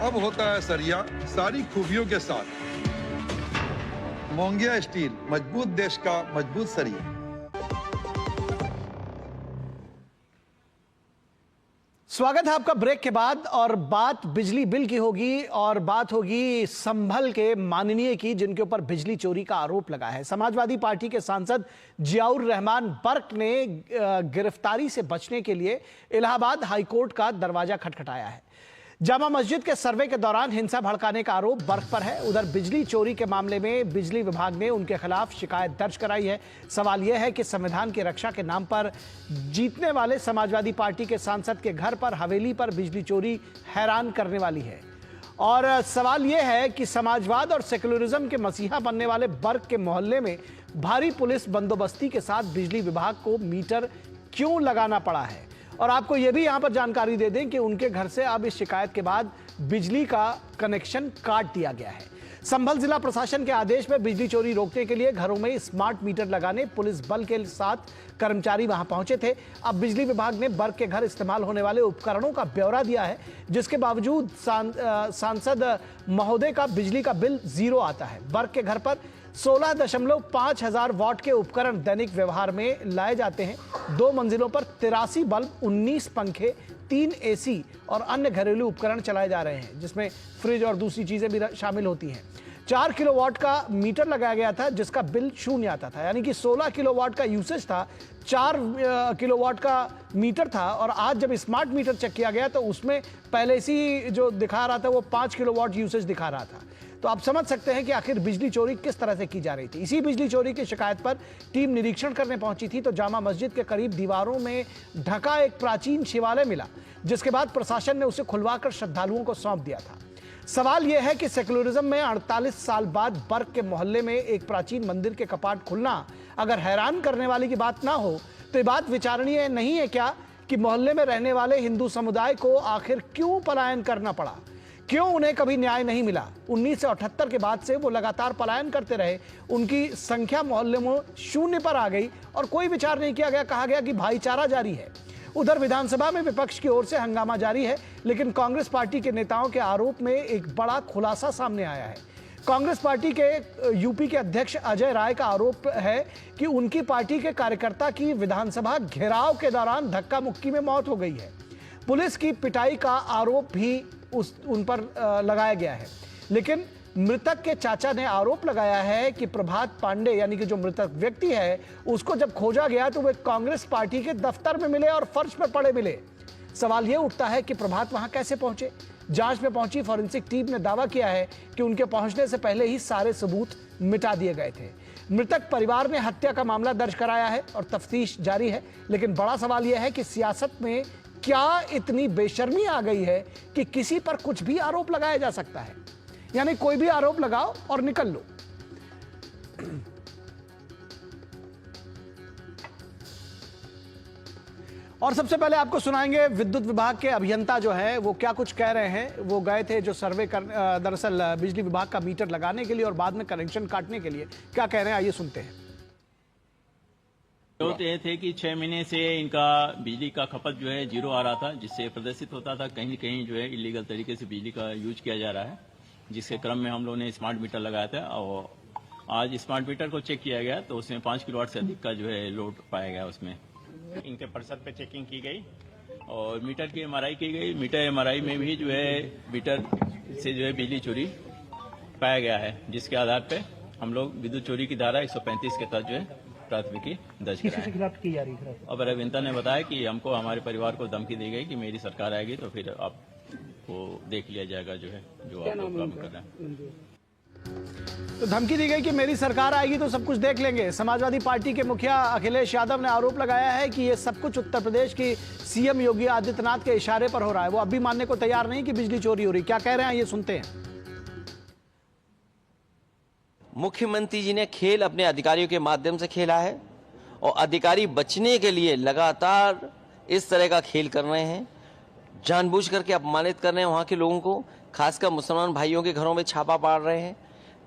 अब होता है सरिया सारी खूबियों के साथ। मोंगिया स्टील, मजबूत देश का मजबूत सरिया। स्वागत है आपका ब्रेक के बाद, और बात बिजली बिल की होगी और बात होगी संभल के माननीय की, जिनके ऊपर बिजली चोरी का आरोप लगा है। समाजवादी पार्टी के सांसद जियाउर रहमान बर्क ने गिरफ्तारी से बचने के लिए इलाहाबाद हाईकोर्ट का दरवाजा खटखटाया है। जामा मस्जिद के सर्वे के दौरान हिंसा भड़काने का आरोप बर्क पर है। उधर बिजली चोरी के मामले में बिजली विभाग ने उनके खिलाफ शिकायत दर्ज कराई है। सवाल यह है कि संविधान की रक्षा के नाम पर जीतने वाले समाजवादी पार्टी के सांसद के घर पर, हवेली पर बिजली चोरी हैरान करने वाली है। और सवाल यह है कि समाजवाद और सेकुलरिज्म के मसीहा बनने वाले बर्क के मोहल्ले में भारी पुलिस बंदोबस्ती के साथ बिजली विभाग को मीटर क्यों लगाना पड़ा है। और आपको यह भी यहां पर जानकारी दे दें कि उनके घर से अब इस शिकायत के बाद बिजली का कनेक्शन काट दिया गया है। संभल जिला प्रशासन के आदेश में बिजली चोरी रोकने के लिए घरों में स्मार्ट मीटर लगाने पुलिस बल के साथ कर्मचारी वहां पहुंचे थे। अब बिजली विभाग ने बर्क के घर इस्तेमाल होने वाले उपकरणों का ब्यौरा दिया है, जिसके बावजूद सांसद महोदय का बिजली का बिल जीरो आता है। बर्क के घर पर 16.5 हजार वाट के उपकरण दैनिक व्यवहार में लाए जाते हैं। 2 मंजिलों पर 83 बल्ब, 19 पंखे, 3 एसी और अन्य घरेलू उपकरण चलाए जा रहे हैं, जिसमें फ्रिज और दूसरी चीजें भी शामिल होती हैं। 4 किलोवाट का मीटर लगाया गया था, जिसका बिल 0 आता था, यानी कि 16 किलोवाट का यूसेज था, 4 किलोवाट का मीटर था। और आज जब स्मार्ट मीटर चेक किया गया तो उसमें पहले से जो दिखा रहा था वो 5 किलोवाट यूसेज दिखा रहा था। तो आप समझ सकते हैं कि आखिर बिजली चोरी किस तरह से की जा रही थी। इसी बिजली चोरी की शिकायत पर टीम निरीक्षण करने पहुंची थी तो जामा मस्जिद के करीब दीवारों में ढका एक प्राचीन शिवालय मिला, जिसके बाद प्रशासन ने उसे खुलवाकर श्रद्धालुओं को सौंप दिया था। सवाल यह है कि सेकुलरिज्म में 48 साल बाद बर्क के मोहल्ले में एक प्राचीन मंदिर के कपाट खुलना अगर हैरान करने वाली की बात ना हो तो ये बात विचारणीय नहीं है क्या कि मोहल्ले में रहने वाले हिंदू समुदाय को आखिर क्यों पलायन करना पड़ा, क्यों उन्हें कभी न्याय नहीं मिला। 1978 के बाद से वो लगातार पलायन करते रहे, उनकी संख्या मोहल्ले में 0 पर आ गई और कोई विचार नहीं किया गया। कहा गया कि भाईचारा जारी है। उधर विधानसभा में विपक्ष की ओर से हंगामा जारी है, लेकिन कांग्रेस पार्टी के नेताओं के आरोप में एक बड़ा खुलासा सामने आया है। कांग्रेस पार्टी के यूपी के अध्यक्ष अजय राय का आरोप है कि उनकी पार्टी के कार्यकर्ता की विधानसभा घेराव के दौरान धक्का मुक्की में मौत हो गई है। पुलिस की पिटाई का आरोप भी उन पर लगाया गया है। लेकिन मृतक के चाचा ने आरोप लगाया है कि प्रभात पांडे, यानी कि जो मृतक व्यक्ति है, उसको जब खोजा गया तो वे कांग्रेस पार्टी के दफ्तर में मिले और फर्श पर पड़े मिले। सवाल यह उठता है कि प्रभात वहां कैसे पहुंचे। जांच में पहुंची फॉरेंसिक टीम ने दावा किया है कि उनके पहुंचने से पहले ही सारे सबूत मिटा दिए गए थे। मृतक परिवार ने हत्या का मामला दर्ज कराया है और तफ्तीश जारी है। लेकिन बड़ा सवाल यह है कि सियासत में क्या इतनी बेशर्मी आ गई है कि किसी पर कुछ भी आरोप लगाया जा सकता है, यानी कोई भी आरोप लगाओ और निकल लो। और सबसे पहले आपको सुनाएंगे विद्युत विभाग के अभियंता जो है वो क्या कुछ कह रहे हैं। वो गए थे जो सर्वे कर दरअसल बिजली विभाग का मीटर लगाने के लिए और बाद में कनेक्शन काटने के लिए, क्या कह रहे हैं आइए सुनते हैं। तो ये थे कि 6 महीने से इनका बिजली का खपत जो है 0 आ रहा था, जिससे प्रदर्शित होता था कहीं कहीं जो है इलीगल तरीके से बिजली का यूज किया जा रहा है, जिसके क्रम में हम लोगों ने स्मार्ट मीटर लगाया था। और आज स्मार्ट मीटर को चेक किया गया तो उसमें 5 किलोवाट से अधिक का जो है लोड पाया गया। उसमें इनके परिसर पे चेकिंग की गई और मीटर की एमआरआई की गई। मीटर एमआरआई में भी जो है मीटर से जो है बिजली चोरी पाया गया है, जिसके आधार पे हम लोग विद्युत चोरी की धारा 135 के तहत जो है प्राथमिकी दर्ज कराई। किसके खिलाफ की जा रही है? अब अभियंता ने बताया कि हमको हमारे परिवार को धमकी दी गई कि मेरी सरकार आएगी तो फिर आपको देख लिया जाएगा जो है जो आप लोग काम कर रहे हैं। तो धमकी दी गई कि मेरी सरकार आएगी तो सब कुछ देख लेंगे। समाजवादी पार्टी के मुखिया अखिलेश यादव ने आरोप लगाया है कि यह सब कुछ उत्तर प्रदेश की सीएम योगी आदित्यनाथ के इशारे पर हो रहा है। वो अभी मानने को तैयार नहीं कि बिजली चोरी हो रही। क्या कह रहे हैं ये सुनते हैं। मुख्यमंत्री जी ने खेल अपने अधिकारियों के माध्यम से खेला है और अधिकारी बचने के लिए लगातार इस तरह का खेल कर रहे हैं, जानबूझ करके अपमानित कर रहे हैं वहाँ के लोगों को, खासकर मुसलमान भाइयों के घरों में छापा पाड़ रहे हैं,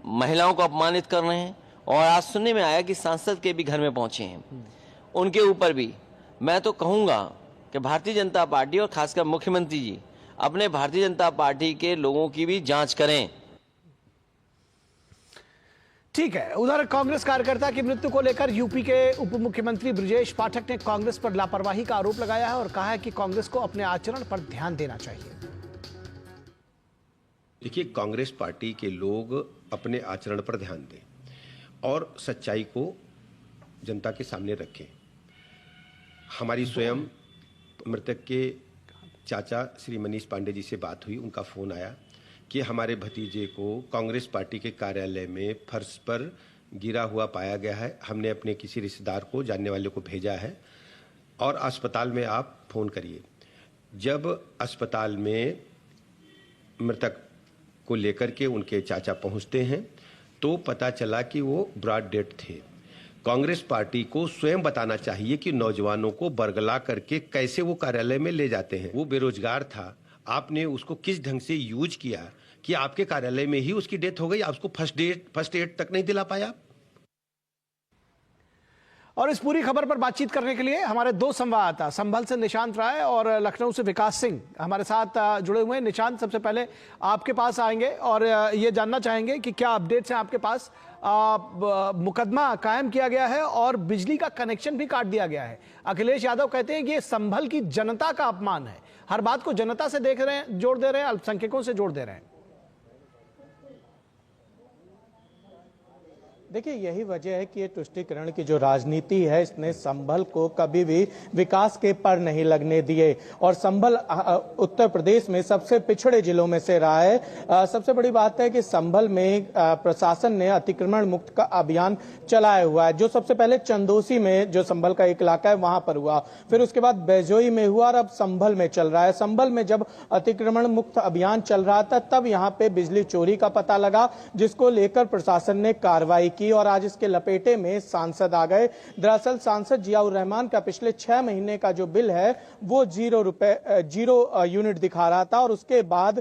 महिलाओं को अपमानित कर रहे हैं। और आज सुनने में आया कि सांसद के भी घर में पहुंचे हैं। उनके ऊपर भी मैं तो कहूँगा कि भारतीय जनता पार्टी और खासकर मुख्यमंत्री जी अपने भारतीय जनता पार्टी के लोगों की भी जांच करें। ठीक है। उधर कांग्रेस कार्यकर्ता की मृत्यु को लेकर यूपी के उप मुख्यमंत्री ब्रजेश पाठक ने कांग्रेस पर लापरवाही का आरोप लगाया है और कहा है कि कांग्रेस को अपने आचरण पर ध्यान देना चाहिए। देखिए, कांग्रेस पार्टी के लोग अपने आचरण पर ध्यान दें और सच्चाई को जनता के सामने रखें। हमारी स्वयं मृतक के चाचा श्री मनीष पांडे जी से बात हुई, उनका फोन आया कि हमारे भतीजे को कांग्रेस पार्टी के कार्यालय में फर्श पर गिरा हुआ पाया गया है। हमने अपने किसी रिश्तेदार को, जानने वाले को भेजा है और अस्पताल में आप फोन करिए। जब अस्पताल में मृतक को लेकर के उनके चाचा पहुंचते हैं तो पता चला कि वो ब्रॉड डेड थे। कांग्रेस पार्टी को स्वयं बताना चाहिए कि नौजवानों को बरगला करके कैसे वो कार्यालय में ले जाते हैं। वो बेरोजगार था, आपने उसको किस ढंग से यूज किया कि आपके कार्यालय में ही उसकी डेथ हो गई, आप उसको फर्स्ट एड तक नहीं दिला पाया। और इस पूरी खबर पर बातचीत करने के लिए हमारे दो संवाददाता, संभल से निशांत राय और लखनऊ से विकास सिंह हमारे साथ जुड़े हुए हैं। निशांत, सबसे पहले आपके पास आएंगे और ये जानना चाहेंगे कि क्या अपडेट्स हैं आपके पास। मुकदमा कायम किया गया है और बिजली का कनेक्शन भी काट दिया गया है। अखिलेश यादव कहते हैं कि ये संभल की जनता का अपमान है, हर बात को जनता से देख रहे हैं, जोड़ दे रहे हैं, अल्पसंख्यकों से जोड़ दे रहे हैं। देखिए, यही वजह है कि ये तुष्टीकरण की जो राजनीति है इसने संभल को कभी भी विकास के पर नहीं लगने दिए और संभल उत्तर प्रदेश में सबसे पिछड़े जिलों में से रहा है। सबसे बड़ी बात है कि संभल में प्रशासन ने अतिक्रमण मुक्त का अभियान चलाया हुआ है, जो सबसे पहले चंदोसी में, जो संभल का एक इलाका है, वहां पर हुआ, फिर उसके बाद बैजोई में हुआ और अब संभल में चल रहा है। संभल में जब अतिक्रमण मुक्त अभियान चल रहा था तब यहाँ पे बिजली चोरी का पता लगा, जिसको लेकर प्रशासन ने कार्रवाई की और आज इसके लपेटे में सांसद आ गए। दरअसल सांसद जियाउर रहमान का पिछले 6 महीने का जो बिल है वो 0 यूनिट दिखा रहा था और उसके बाद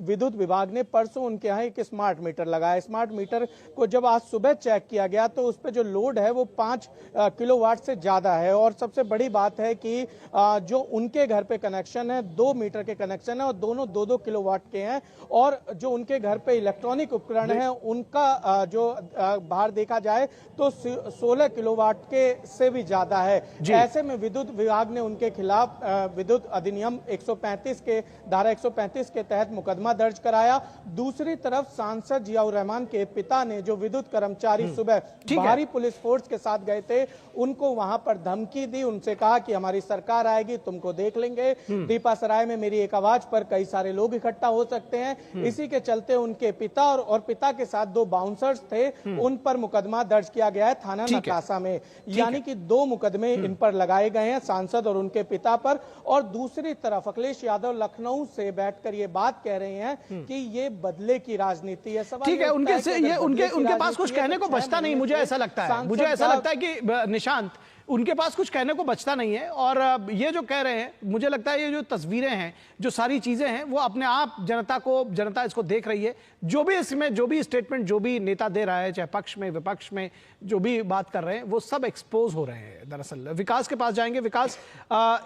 विद्युत विभाग ने परसों उनके यहाँ एक स्मार्ट मीटर लगाया। स्मार्ट मीटर को जब आज सुबह चेक किया गया तो उस पर जो लोड है वो 5 किलोवाट से ज्यादा है और सबसे बड़ी बात है कि जो उनके घर पे कनेक्शन है 2 मीटर के कनेक्शन है और दोनों 2-2 किलोवाट के हैं और जो उनके घर पे इलेक्ट्रॉनिक उपकरण है उनका जो बाहर देखा जाए तो 16 किलोवाट के से भी ज्यादा है। ऐसे में विद्युत विभाग ने उनके खिलाफ विद्युत अधिनियम 135 के धारा 135 के तहत मुकदमा दर्ज कराया। दूसरी तरफ सांसद जियाउर रहमान के पिता ने, जो विद्युत कर्मचारी सुबह भारी पुलिस फोर्स के साथ गए थे, उनको वहां पर धमकी दी, उनसे कहा कि हमारी सरकार आएगी, तुमको देख लेंगे। दीपा सराय में मेरी एक आवाज पर कई सारे लोग इकट्ठा हो सकते हैं। इसी के चलते उनके पिता और पिता के साथ 2 बाउंसर्स थे, उन पर मुकदमा दर्ज किया गया है थाना नकासा में। यानी कि 2 मुकदमे इन पर लगाए गए हैं, सांसद और उनके पिता पर। और दूसरी तरफ अखिलेश यादव लखनऊ से बैठकर ये बात कह रहे हैं कि ये बदले की राजनीति है। ठीक है, उनके पास कुछ कहने को बचता नहीं, मुझे ऐसा लगता है कि निशांत, उनके पास कुछ कहने को बचता नहीं है और ये जो कह रहे हैं, मुझे लगता है ये जो तस्वीरें हैं, जो सारी चीजें हैं, वो अपने आप जनता इसको देख रही है। जो भी इसमें जो भी स्टेटमेंट जो भी नेता दे रहा है, चाहे पक्ष में विपक्ष में जो भी बात कर रहे हैं, वो सब एक्सपोज हो रहे हैं। दरअसल विकास के पास जाएंगे। विकास,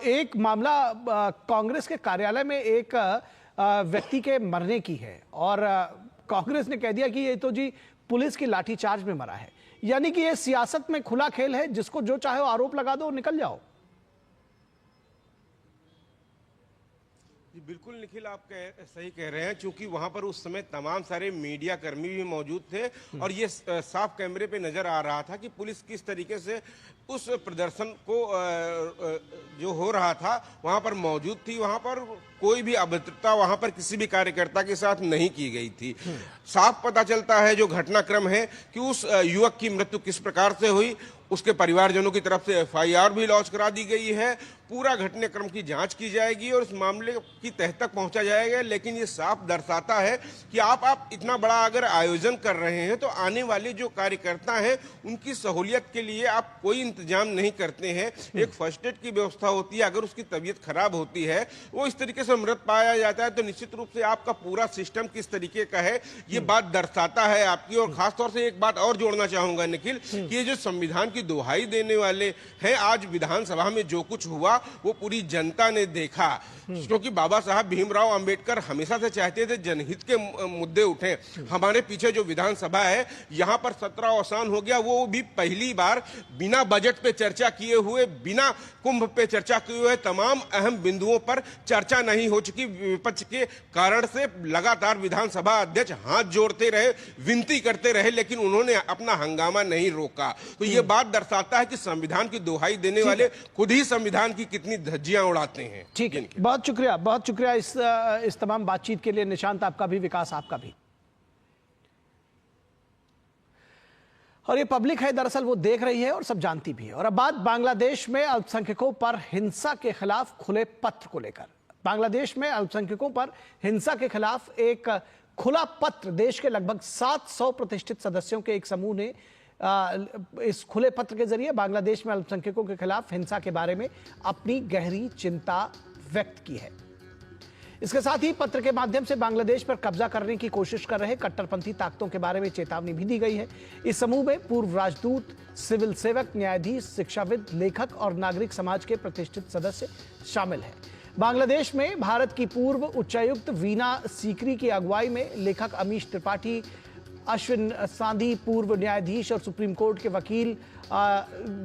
एक मामला कांग्रेस के कार्यालय में एक व्यक्ति के मरने की है और कांग्रेस ने कह दिया कि ये तो जी पुलिस की लाठीचार्ज में मरा है। यानी कि ये सियासत में खुला खेल है, जिसको जो चाहे वो आरोप लगा दो और निकल जाओ। जी बिल्कुल निखिल, आप सही कह रहे हैं, क्योंकि वहां पर उस समय तमाम सारे मीडिया कर्मी भी मौजूद थे और ये साफ कैमरे पे नजर आ रहा था कि पुलिस किस तरीके से उस प्रदर्शन को जो हो रहा था वहां पर मौजूद थी। वहां पर कोई भी अभद्रता वहां पर किसी भी कार्यकर्ता के साथ नहीं की गई थी। साफ पता चलता है जो घटनाक्रम है कि उस युवक की मृत्यु किस प्रकार से हुई। उसके परिवारजनों की तरफ से FIR भी लॉन्च करा दी गई है। पूरा घटनाक्रम की जांच की जाएगी और इस मामले की तह तक पहुंचा जाएगा। लेकिन ये साफ दर्शाता है कि आप इतना बड़ा अगर आयोजन कर रहे हैं तो आने वाले जो कार्यकर्ता हैं उनकी सहूलियत के लिए आप कोई इंतजाम नहीं करते हैं। एक फर्स्ट एड की व्यवस्था होती है, अगर उसकी तबीयत खराब होती है, वो इस तरीके से मृत पाया जाता है, तो निश्चित रूप से आपका पूरा सिस्टम किस तरीके का है ये बात दर्शाता है आपकी। और खासतौर से एक बात और जोड़ना चाहूंगा निखिल, कि ये जो संविधान की दुहाई देने वाले हैं, आज विधानसभा में जो कुछ हुआ हुआ वो पूरी जनता ने देखा, क्योंकि बाबा साहब भीमराव अंबेडकर हमेशा से चाहते थे जनहित के मुद्दे उठे। हमारे पीछे जो विधानसभा है यहाँ पर सत्र अवसान हो गया, वो भी पहली बार बिना बजट पे चर्चा किए हुए, बिना कुंभ पे चर्चा किए हुए, तमाम अहम बिंदुओं पर चर्चा नहीं हो चुकी। विपक्ष के कारण से लगातार विधानसभा अध्यक्ष हाथ जोड़ते रहे, विनती करते रहे, लेकिन उन्होंने अपना हंगामा नहीं रोका। तो ये बात दर्शाता है कि संविधान की दोहाई देने वाले खुद ही संविधान की कितनी धज्जियां उड़ाते हैं। ठीक है, बहुत शुक्रिया इस तमाम बातचीत के लिए। निशांत, आपका भी, विकास आपका भी। और ये पब्लिक है, दरअसल वो देख रही है और सब जानती भी है। और अब बात बांग्लादेश में अल्पसंख्यकों पर हिंसा के खिलाफ खुले पत्र को लेकर। बांग्लादेश में अल्पसंख्यकों पर हिंसा के खिलाफ एक खुला पत्र देश के लगभग 700 प्रतिष्ठित सदस्यों के एक समूह ने इस खुले पत्र के जरिए बांग्लादेश में अल्पसंख्यकों के खिलाफ हिंसा के बारे में अपनी गहरी चिंता व्यक्त की है। इसके साथ ही पत्र के माध्यम से बांग्लादेश पर कब्जा करने की कोशिश कर रहे कट्टरपंथी ताकतों के बारे में चेतावनी भी दी गई है। इस समूह में पूर्व राजदूत, सिविल सेवक, न्यायाधीश, शिक्षाविद, लेखक और नागरिक समाज के प्रतिष्ठित सदस्य शामिल हैं। बांग्लादेश में भारत की पूर्व उच्चायुक्त वीना सीकरी की अगुवाई में लेखक अमीश त्रिपाठी, अश्विन सांधी, पूर्व न्यायाधीश और सुप्रीम कोर्ट के वकील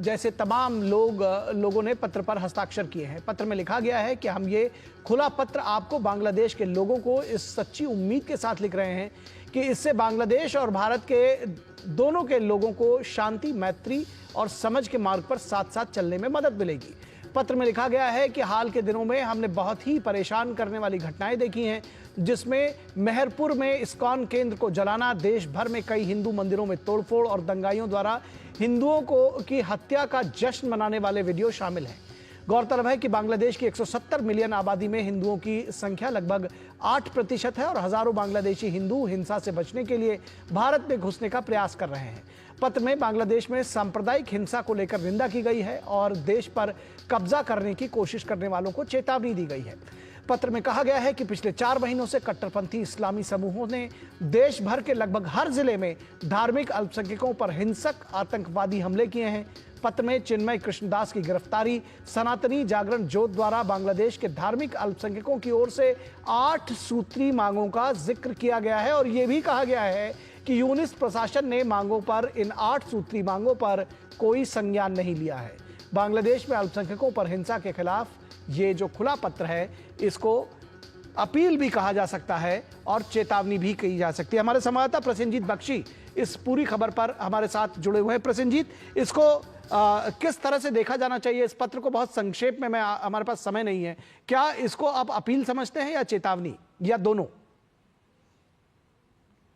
जैसे तमाम लोगों ने पत्र पर हस्ताक्षर किए हैं। पत्र में लिखा गया है कि हम ये खुला पत्र आपको, बांग्लादेश के लोगों को, इस सच्ची उम्मीद के साथ लिख रहे हैं कि इससे बांग्लादेश और भारत के दोनों के लोगों को शांति, मैत्री और समझ के मार्ग पर साथ साथ चलने में मदद मिलेगी। पत्र में लिखा गया है कि हाल के दिनों में हमने बहुत ही परेशान करने वाली घटनाएं देखी हैं, जिसमें मेहरपुर में इस्कॉन केंद्र को जलाना, देश भर में कई हिंदू मंदिरों में तोड़फोड़ और दंगाइयों द्वारा हिंदुओं की हत्या का जश्न मनाने वाले वीडियो शामिल हैं। गौरतलब है कि बांग्लादेश की 170 मिलियन आबादी में हिंदुओं की संख्या लगभग 8% है और हजारों बांग्लादेशी हिंदू हिंसा से बचने के लिए भारत में घुसने का प्रयास कर रहे हैं। पत्र में बांग्लादेश में सांप्रदायिक हिंसा को लेकर निंदा की गई है और देश पर कब्जा करने की कोशिश करने वालों को चेतावनी दी गई है। पत्र में कहा गया है कि पिछले 4 महीनों से कट्टरपंथी इस्लामी समूहों ने देश भर के लगभग हर जिले में धार्मिक अल्पसंख्यकों पर हिंसक आतंकवादी हमले किए हैं। पत्र में चिन्मय कृष्णदास की गिरफ्तारी, सनातनी जागरण जोत द्वारा बांग्लादेश के धार्मिक अल्पसंख्यकों की ओर से 8 सूत्री मांगों का जिक्र किया गया है और यह भी कहा गया है कि यूनिस प्रशासन ने मांगों पर, इन 8 सूत्री मांगों पर कोई संज्ञान नहीं लिया है। बांग्लादेश में अल्पसंख्यकों पर हिंसा के खिलाफ ये जो खुला पत्र है, इसको अपील भी कहा जा सकता है और चेतावनी भी की जा सकती है। हमारे संवाददाता प्रसेनजीत बख्शी इस पूरी खबर पर हमारे साथ जुड़े हुए हैं। प्रसेनजीत, इसको किस तरह से देखा जाना चाहिए? इस पत्र को बहुत संक्षेप में, हमारे पास समय नहीं है, क्या इसको आप अपील समझते हैं या चेतावनी, या दोनों?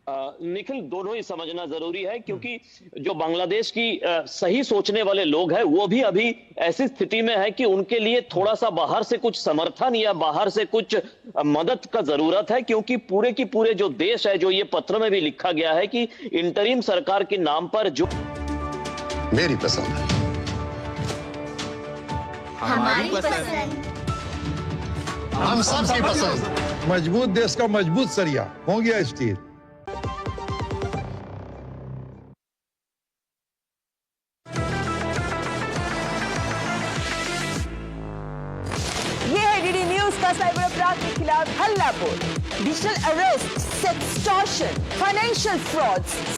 निखिल, दोनों ही समझना जरूरी है, क्योंकि जो बांग्लादेश की सही सोचने वाले लोग हैं वो भी अभी ऐसी स्थिति में है कि उनके लिए थोड़ा सा बाहर से कुछ समर्थन या बाहर से कुछ मदद का जरूरत है, क्योंकि पूरे की पूरे जो देश है, जो ये पत्र में भी लिखा गया है कि इंटरिम सरकार के नाम पर जो मेरी पसंद है, हमारी पसंद, हम सबकी पसंद। मजबूत देश का मजबूत सरिया हो गया स्टील। ये है डीडी न्यूज का साइबर अपराध के खिलाफ हल्ला बोल, digital arrest, sextortion, financial frauds,